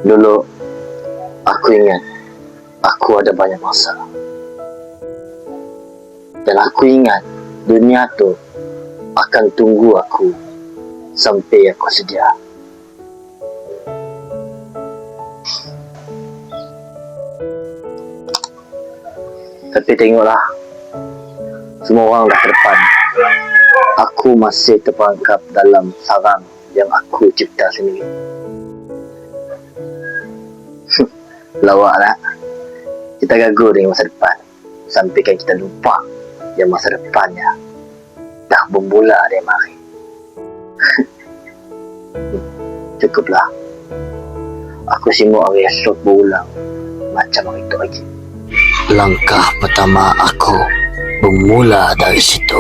Dulu, aku ingat aku ada banyak masalah. Dan aku ingat dunia tu akan tunggu aku sampai aku sedia. Tapi tengoklah, semua orang dah terdepan. Aku masih terperangkap dalam sarang yang aku cipta sendiri. Lawaklah, kita gagal dengan masa depan sampaikan kita lupa yang masa depannya dah bermula dari mari. Cukuplah, aku singgup hari esok berulang macam hari itu lagi. Langkah pertama aku bermula dari situ.